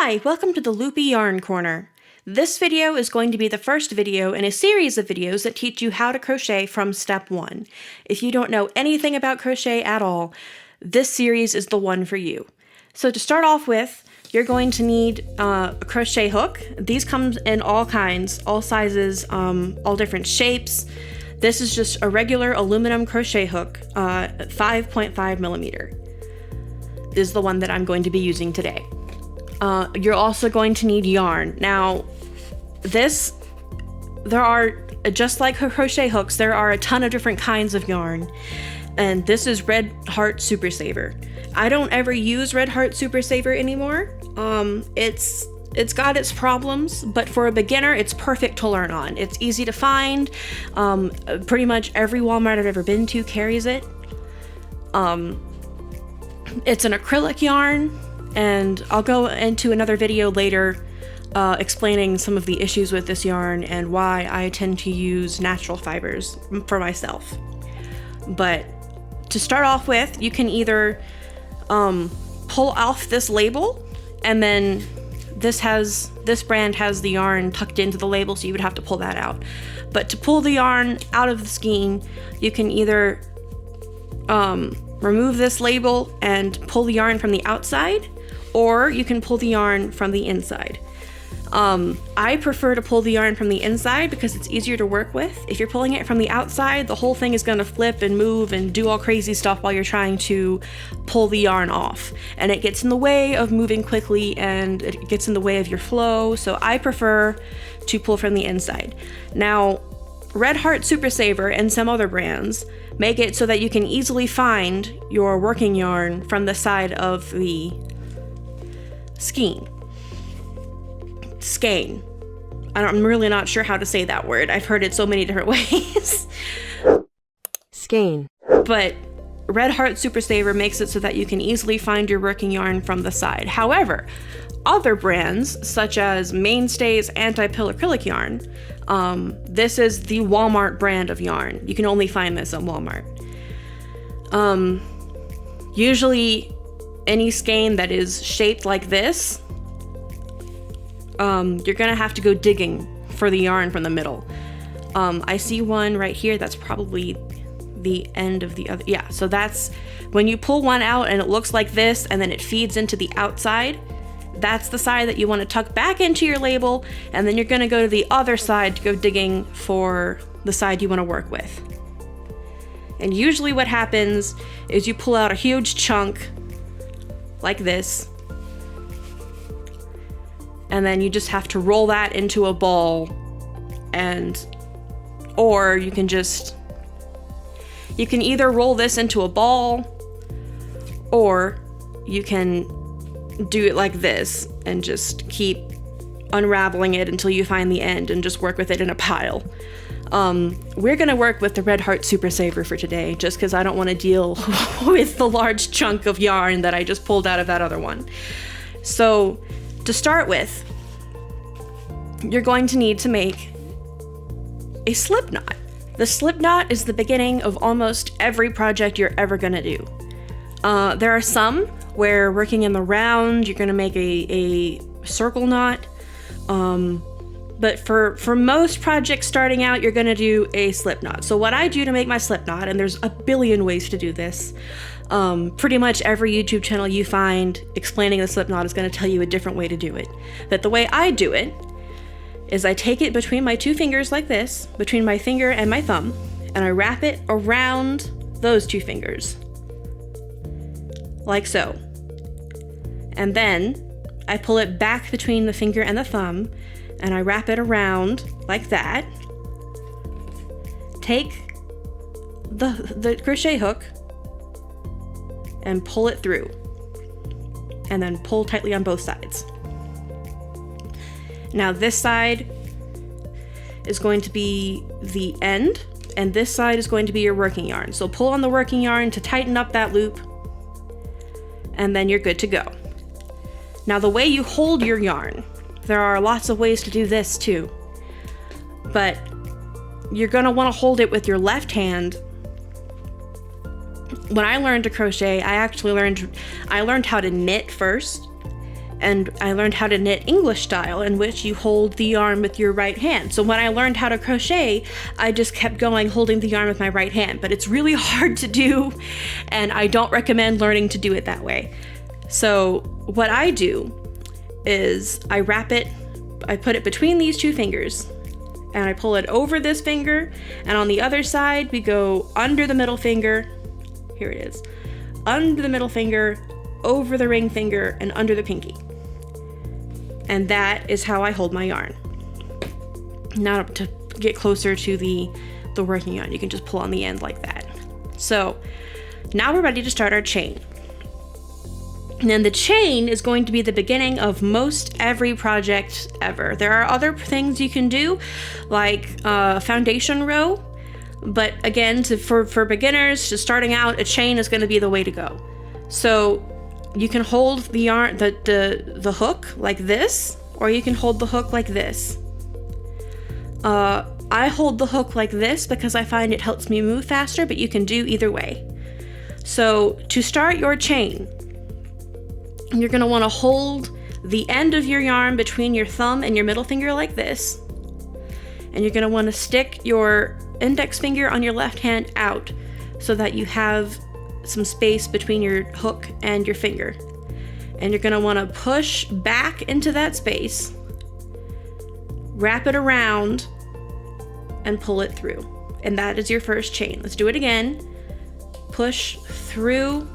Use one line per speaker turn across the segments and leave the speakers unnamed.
Hi, welcome to the Loopy Yarn Corner. This video is going to be the first video in a series of videos that teach you how to crochet from step 1. If you don't know anything about crochet at all, this series is the one for you. So to start off with, you're going to need a crochet hook. These come in all kinds, all sizes, all different shapes. This is just a regular aluminum crochet hook, 5.5 millimeter is the one that I'm going to be using today. You're also going to need yarn. Now, there are, just like crochet hooks, there are a ton of different kinds of yarn. And this is Red Heart Super Saver. I don't ever use Red Heart Super Saver anymore. It's got its problems, but for a beginner, it's perfect to learn on. It's easy to find. Pretty much every Walmart I've ever been to carries it. It's an acrylic yarn, and I'll go into another video later explaining some of the issues with this yarn and why I tend to use natural fibers for myself. But to start off with, you can either pull off this label, and then this brand has the yarn tucked into the label, so you would have to pull that out. But to pull the yarn out of the skein, you can either remove this label and pull the yarn from the outside, or you can pull the yarn from the inside. I prefer to pull the yarn from the inside because it's easier to work with. If you're pulling it from the outside, the whole thing is going to flip and move and do all crazy stuff while you're trying to pull the yarn off. And it gets in the way of moving quickly, and it gets in the way of your flow. So I prefer to pull from the inside. Now, Red Heart Super Saver and some other brands make it so that you can easily find your working yarn from the side of the skein. Skein. I'm really not sure how to say that word. I've heard it so many different ways.
Skein.
But Red Heart Super Saver makes it so that you can easily find your working yarn from the side. However, other brands, such as Mainstay's Anti-Pill Acrylic Yarn, this is the Walmart brand of yarn. You can only find this at Walmart. Usually, any skein that is shaped like this, you're gonna have to go digging for the yarn from the middle. I see one right here that's probably the end of the other. Yeah, so that's when you pull one out and it looks like this, and then it feeds into the outside. That's the side that you want to tuck back into your label, and then you're going to go to the other side to go digging for the side you want to work with. And usually what happens is you pull out a huge chunk like this, and then you just have to roll that into a ball, or you can either roll this into a ball, or you can do it like this and just keep unraveling it until you find the end and just work with it in a pile. We're gonna work with the Red Heart Super Saver for today, just because I don't want to deal with the large chunk of yarn that I just pulled out of that other one. So to start with, you're going to need to make a slip knot. The slip knot is the beginning of almost every project you're ever gonna do. There are some where working in the round, you're gonna make a circle knot. But for most projects starting out, you're gonna do a slip knot. So what I do to make my slip knot, and there's a billion ways to do this, pretty much every YouTube channel you find explaining the slip knot is gonna tell you a different way to do it. But the way I do it is I take it between my two fingers like this, between my finger and my thumb, and I wrap it around those two fingers, like so. And then I pull it back between the finger and the thumb, and I wrap it around like that. Take the crochet hook and pull it through, and then pull tightly on both sides. Now this side is going to be the end, and this side is going to be your working yarn. So pull on the working yarn to tighten up that loop, and then you're good to go. Now the way you hold your yarn, there are lots of ways to do this too, but you're gonna wanna hold it with your left hand. When I learned to crochet, I learned how to knit first, And I learned how to knit English style, in which you hold the yarn with your right hand. So when I learned how to crochet, I just kept going holding the yarn with my right hand, but it's really hard to do, and I don't recommend learning to do it that way. So what I do is I wrap it, I put it between these two fingers, and I pull it over this finger, and on the other side we go under the middle finger, here it is, under the middle finger, over the ring finger, and under the pinky. And that is how I hold my yarn. Now to get closer to the working yarn, you can just pull on the end like that. So now we're ready to start our chain. And then the chain is going to be the beginning of most every project ever. There are other things you can do, like foundation row, but again, for beginners just starting out, a chain is going to be the way to go. So you can hold the yarn, the hook like this, or you can hold the hook like this. I hold the hook like this because I find it helps me move faster, but you can do either way. So to start your chain, you're going to want to hold the end of your yarn between your thumb and your middle finger like this. And you're going to want to stick your index finger on your left hand out so that you have some space between your hook and your finger. And you're going to want to push back into that space, wrap it around, and pull it through. And that is your first chain. Let's do it again. Push through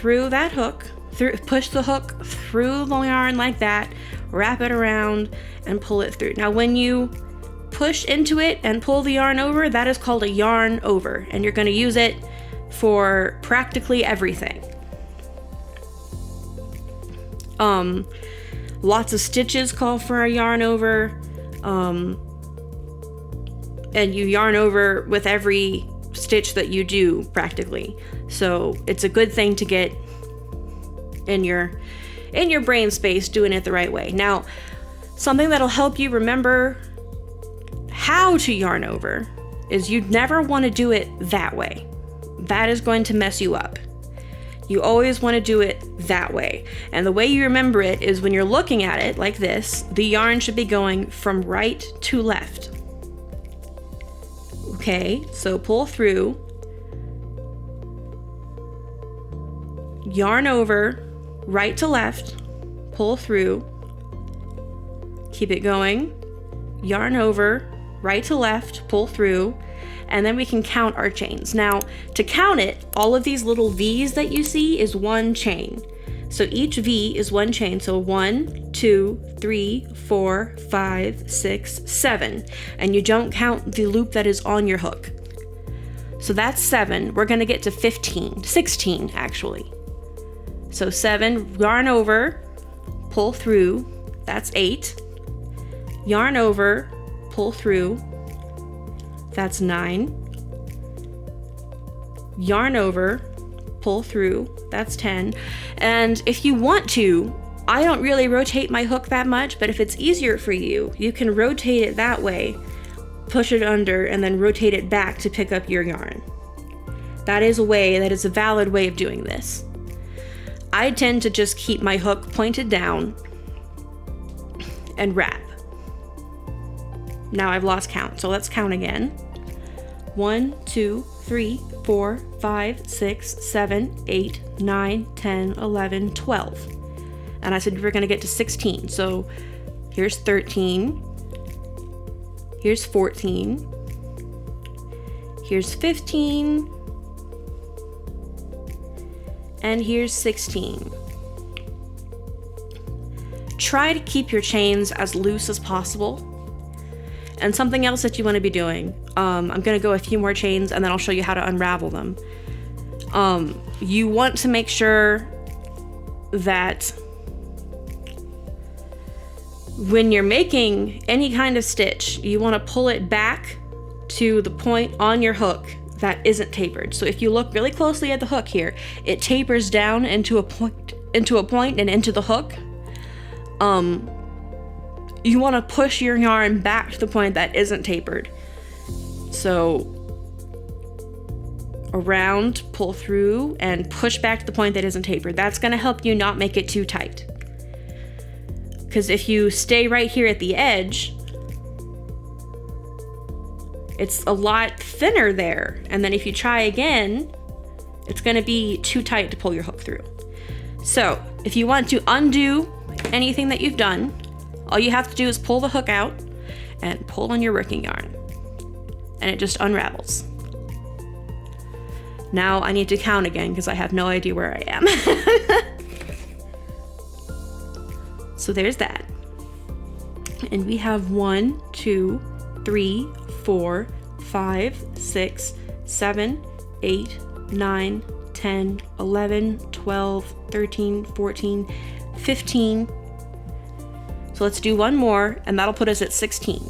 that hook, push the hook through the yarn like that, wrap it around, and pull it through. Now when you push into it and pull the yarn over, that is called a yarn over, and you're going to use it for practically everything. Lots of stitches call for a yarn over, and you yarn over with every stitch that you do practically. So it's a good thing to get in your brain space doing it the right way. Now, something that'll help you remember how to yarn over is you'd never want to do it that way. That is going to mess you up. You always want to do it that way. And the way you remember it is when you're looking at it like this, the yarn should be going from right to left. Okay, so pull through, yarn over, right to left, pull through, keep it going, yarn over, right to left, pull through, and then we can count our chains. Now, to count it, all of these little V's that you see is one chain. So each V is one chain. So 1, 2, 3, 4, 5, 6, 7. And you don't count the loop that is on your hook. So that's 7. We're gonna get to 15, 16 actually. So 7, yarn over, pull through, that's 8. Yarn over, pull through, that's 9. Yarn over, pull through, that's 10. And if you want to, I don't really rotate my hook that much, but if it's easier for you, you can rotate it that way, push it under, and then rotate it back to pick up your yarn. That is a valid way of doing this. I tend to just keep my hook pointed down and wrap. Now I've lost count, so let's count again. 1, 2, 3, 4, 5, 6, 7, 8, 9, 10, 11, 12. And I said we were going to get to 16. So here's 13. Here's 14. Here's 15. And here's 16. Try to keep your chains as loose as possible. And something else that you want to be doing, I'm going to go a few more chains and then I'll show you how to unravel them. You want to make sure that when you're making any kind of stitch, you want to pull it back to the point on your hook that isn't tapered. So if you look really closely at the hook here, it tapers down into a point and into the hook. You want to push your yarn back to the point that isn't tapered. So around, pull through, and push back to the point that isn't tapered. That's going to help you not make it too tight. Because if you stay right here at the edge, it's a lot thinner there. And then if you try again, it's going to be too tight to pull your hook through. So if you want to undo anything that you've done, all you have to do is pull the hook out and pull on your working yarn. And it just unravels. Now I need to count again because I have no idea where I am. So there's that. And we have 1, 2, 3, 4, 5, 6, 7, 8, 9, 10, 11, 12, 13, 14, 15. So let's do one more, and that'll put us at 16.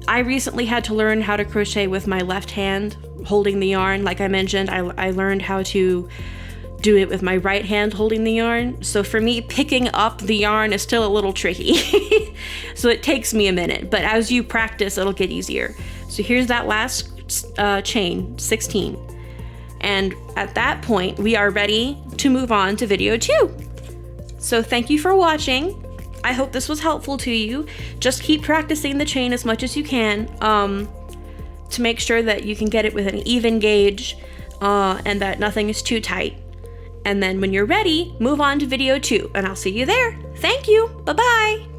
I recently had to learn how to crochet with my left hand holding the yarn. Like I mentioned, I learned how to do it with my right hand holding the yarn. So for me, picking up the yarn is still a little tricky. So it takes me a minute, but as you practice, it'll get easier. So here's that last chain, 16. And at that point, we are ready to move on to video 2. So thank you for watching. I hope this was helpful to you. Just keep practicing the chain as much as you can to make sure that you can get it with an even gauge and that nothing is too tight. And then when you're ready, move on to video 2, and I'll see you there. Thank you. Bye-bye.